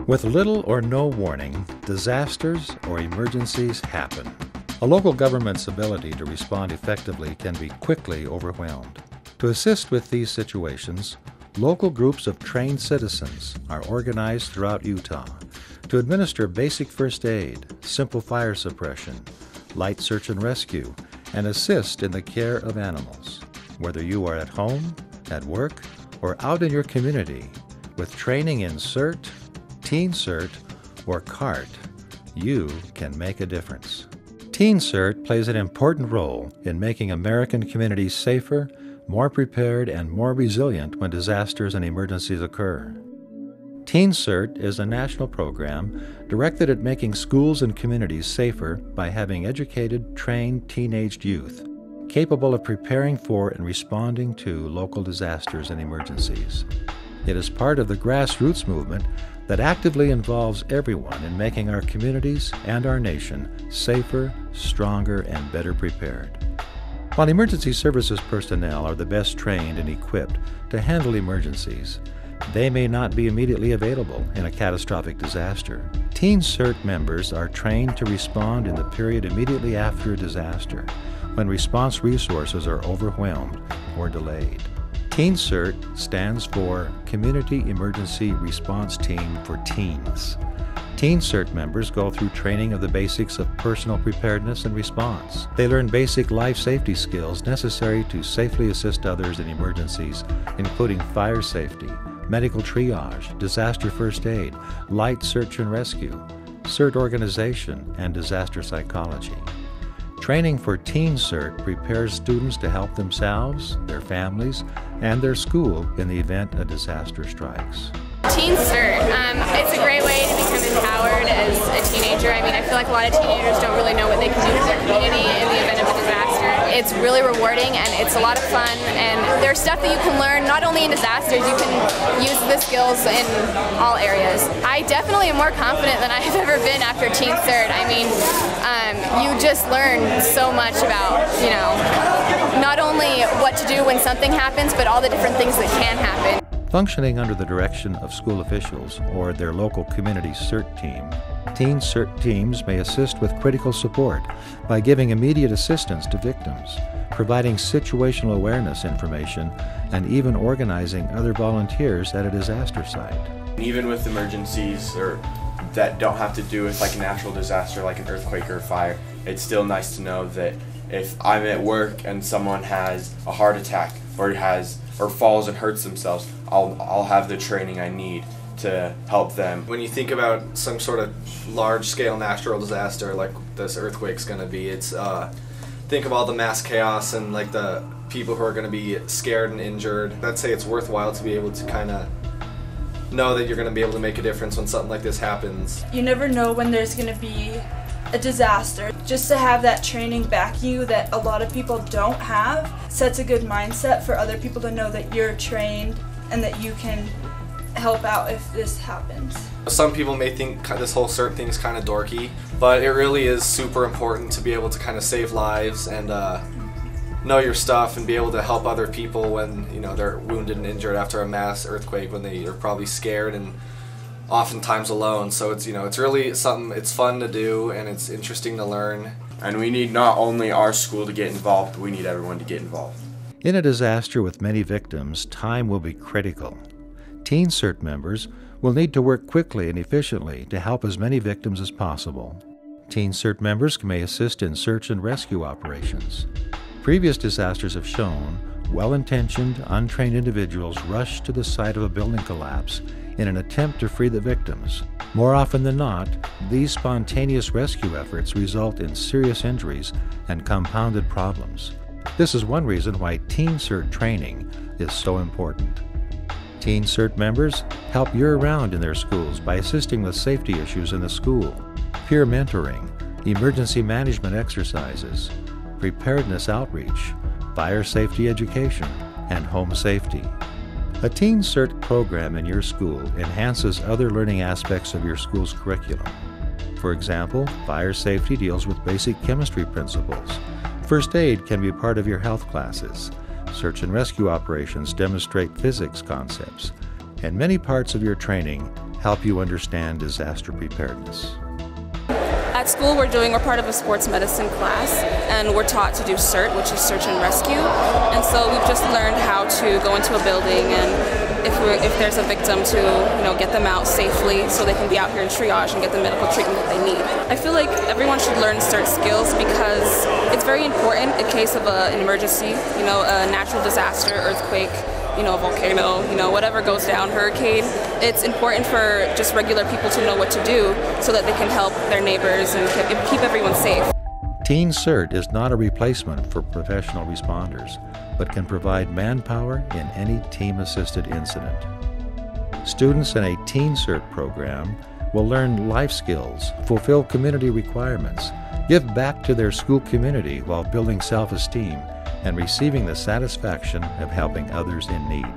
With little or no warning, disasters or emergencies happen. A local government's ability to respond effectively can be quickly overwhelmed. To assist with these situations, local groups of trained citizens are organized throughout Utah to administer basic first aid, simple fire suppression, light search and rescue, and assist in the care of animals. Whether you are at home, at work, or out in your community, with training in CERT, Teen CERT, or CART, you can make a difference. Teen CERT plays an important role in making American communities safer, more prepared, and more resilient when disasters and emergencies occur. Teen CERT is a national program directed at making schools and communities safer by having educated, trained teenaged youth capable of preparing for and responding to local disasters and emergencies. It is part of the grassroots movement that actively involves everyone in making our communities and our nation safer, stronger, and better prepared. While emergency services personnel are the best trained and equipped to handle emergencies, they may not be immediately available in a catastrophic disaster. Teen CERT members are trained to respond in the period immediately after a disaster, when response resources are overwhelmed or delayed. Teen CERT stands for Community Emergency Response Team for Teens. Teen CERT members go through training of the basics of personal preparedness and response. They learn basic life safety skills necessary to safely assist others in emergencies, including fire safety, medical triage, disaster first aid, light search and rescue, CERT organization, and disaster psychology. Training for Teen CERT prepares students to help themselves, their families, and their school in the event a disaster strikes. Teen CERT, it's a great way to become empowered as a teenager. I mean, I feel like a lot of teenagers don't really know what they can do for their community in the event of a disaster. It's really rewarding and it's a lot of fun, and there's stuff that you can learn not only in disasters, you can use the skills in all areas. I definitely am more confident than I've ever been after Teen CERT. I mean, you just learn so much about, not only what to do when something happens, but all the different things that can happen. Functioning under the direction of school officials or their local community CERT team, Teen CERT teams may assist with critical support by giving immediate assistance to victims, providing situational awareness information, and even organizing other volunteers at a disaster site. Even with emergencies or that don't have to do with like a natural disaster like an earthquake or a fire, it's still nice to know that if I'm at work and someone has a heart attack or falls and hurts themselves, I'll have the training I need to help them. When you think about some sort of large-scale natural disaster like this earthquake's going to be, it's think of all the mass chaos and like the people who are going to be scared and injured. I'd say it's worthwhile to be able to kind of know that you're going to be able to make a difference when something like this happens. You never know when there's going to be a disaster. Just to have that training back you that a lot of people don't have sets a good mindset for other people to know that you're trained and that you can help out if this happens. Some people may think this whole CERT thing is kind of dorky, but it really is super important to be able to kind of save lives and know your stuff and be able to help other people when they're wounded and injured after a mass earthquake, when they are probably scared and oftentimes alone. So it's it's really something, it's fun to do and it's interesting to learn. And we need not only our school to get involved, but we need everyone to get involved. In a disaster with many victims, time will be critical. Teen CERT members will need to work quickly and efficiently to help as many victims as possible. Teen CERT members may assist in search and rescue operations. Previous disasters have shown well-intentioned, untrained individuals rush to the site of a building collapse in an attempt to free the victims. More often than not, these spontaneous rescue efforts result in serious injuries and compounded problems. This is one reason why Teen CERT training is so important. Teen CERT members help year-round in their schools by assisting with safety issues in the school, peer mentoring, emergency management exercises, preparedness outreach, fire safety education, and home safety. A Teen CERT program in your school enhances other learning aspects of your school's curriculum. For example, fire safety deals with basic chemistry principles. First aid can be part of your health classes. Search and rescue operations demonstrate physics concepts. And many parts of your training help you understand disaster preparedness. At school, we're part of a sports medicine class, and we're taught to do CERT, which is search and rescue. And so we've just learned how to go into a building, and if there's a victim, to get them out safely so they can be out here in triage and get the medical treatment that they need. I feel like everyone should learn CERT skills because it's very important in case of an emergency, a natural disaster, earthquake, volcano, whatever goes down, hurricane. It's important for just regular people to know what to do so that they can help their neighbors and keep everyone safe. Teen CERT is not a replacement for professional responders, but can provide manpower in any team-assisted incident. Students in a Teen CERT program will learn life skills, fulfill community requirements, give back to their school community while building self-esteem and receiving the satisfaction of helping others in need.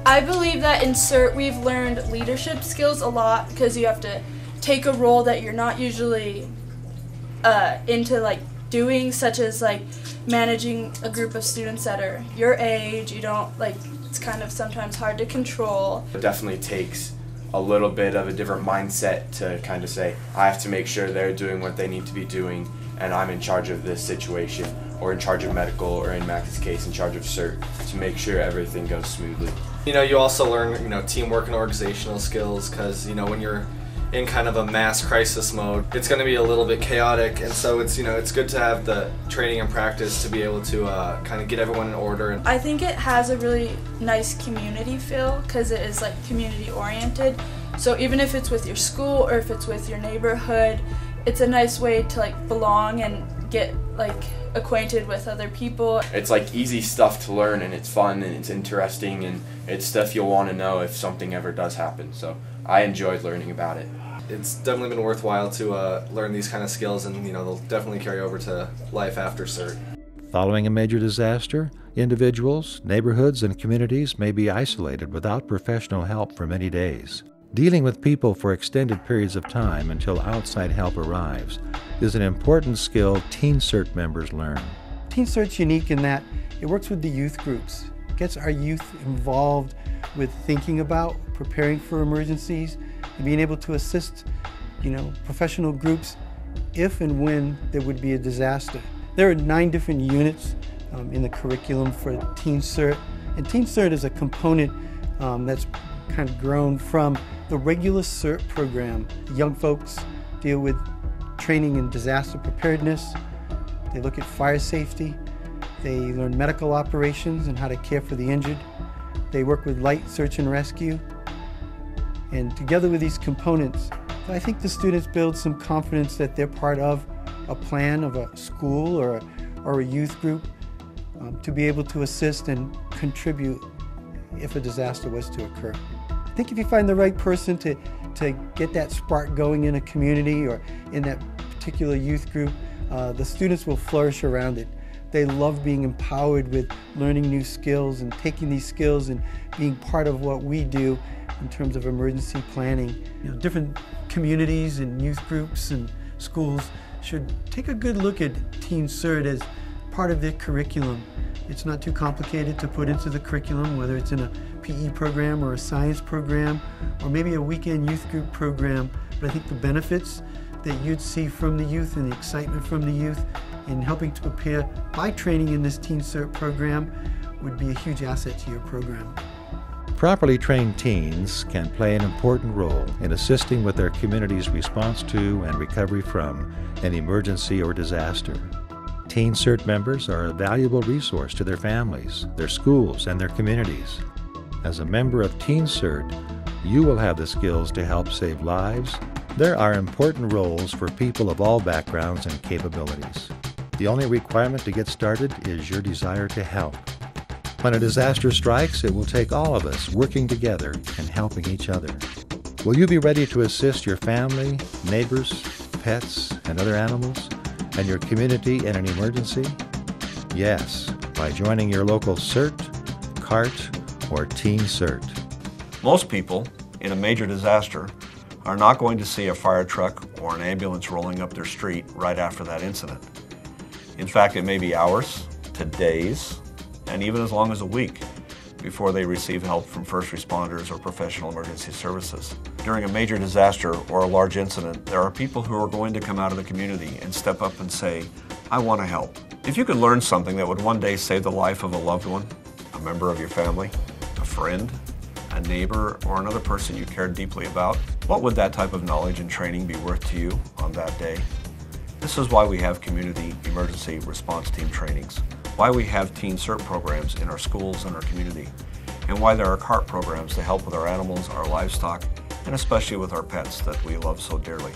I believe that in CERT we've learned leadership skills a lot because you have to take a role that you're not usually into doing, such as managing a group of students that are your age. You don't it's kind of sometimes hard to control. It definitely takes a little bit of a different mindset to kind of say, I have to make sure they're doing what they need to be doing and I'm in charge of this situation, or in charge of medical, or in Max's case, in charge of CERT, to make sure everything goes smoothly. You also learn, teamwork and organizational skills, because, when you're in kind of a mass crisis mode, it's going to be a little bit chaotic, and so it's good to have the training and practice to be able to kind of get everyone in order. I think it has a really nice community feel because it is community oriented. So even if it's with your school or if it's with your neighborhood, it's a nice way to belong and get acquainted with other people. It's easy stuff to learn, and it's fun and it's interesting, and it's stuff you'll want to know if something ever does happen. So I enjoyed learning about it. It's definitely been worthwhile to learn these kind of skills, and they'll definitely carry over to life after CERT. Following a major disaster, individuals, neighborhoods, and communities may be isolated without professional help for many days. Dealing with people for extended periods of time until outside help arrives is an important skill Teen CERT members learn. Teen CERT's unique in that it works with the youth groups. It gets our youth involved with thinking about preparing for emergencies and being able to assist, professional groups if and when there would be a disaster. There are 9 different units in the curriculum for Teen CERT, and Teen CERT is a component that's kind of grown from the regular CERT program. The young folks deal with training in disaster preparedness. They look at fire safety. They learn medical operations and how to care for the injured. They work with light search and rescue. And together with these components, I think the students build some confidence that they're part of a plan of a school or a youth group to be able to assist and contribute if a disaster was to occur. I think if you find the right person to get that spark going in a community or in that particular youth group, the students will flourish around it. They love being empowered with learning new skills and taking these skills and being part of what we do in terms of emergency planning. Different communities and youth groups and schools should take a good look at Teen CERT as part of their curriculum. It's not too complicated to put into the curriculum, whether it's in a PE program or a science program or maybe a weekend youth group program. But I think the benefits that you'd see from the youth and the excitement from the youth in helping to prepare by training in this Teen CERT program would be a huge asset to your program. Properly trained teens can play an important role in assisting with their community's response to and recovery from an emergency or disaster. Teen CERT members are a valuable resource to their families, their schools, and their communities. As a member of Teen CERT, you will have the skills to help save lives. There are important roles for people of all backgrounds and capabilities. The only requirement to get started is your desire to help. When a disaster strikes, it will take all of us working together and helping each other. Will you be ready to assist your family, neighbors, pets, and other animals, and your community in an emergency? Yes, by joining your local CERT, CART, or Teen CERT. Most people in a major disaster are not going to see a fire truck or an ambulance rolling up their street right after that incident. In fact, it may be hours to days, and even as long as a week before they receive help from first responders or professional emergency services. During a major disaster or a large incident, there are people who are going to come out of the community and step up and say, I want to help. If you could learn something that would one day save the life of a loved one, a member of your family, a friend, a neighbor, or another person you cared deeply about, what would that type of knowledge and training be worth to you on that day? This is why we have community emergency response team trainings, why we have teen CERT programs in our schools and our community, and why there are CART programs to help with our animals, our livestock, and especially with our pets that we love so dearly.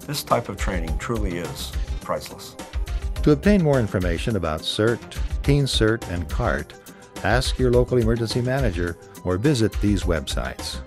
This type of training truly is priceless. To obtain more information about CERT, Teen CERT, and CART, ask your local emergency manager or visit these websites.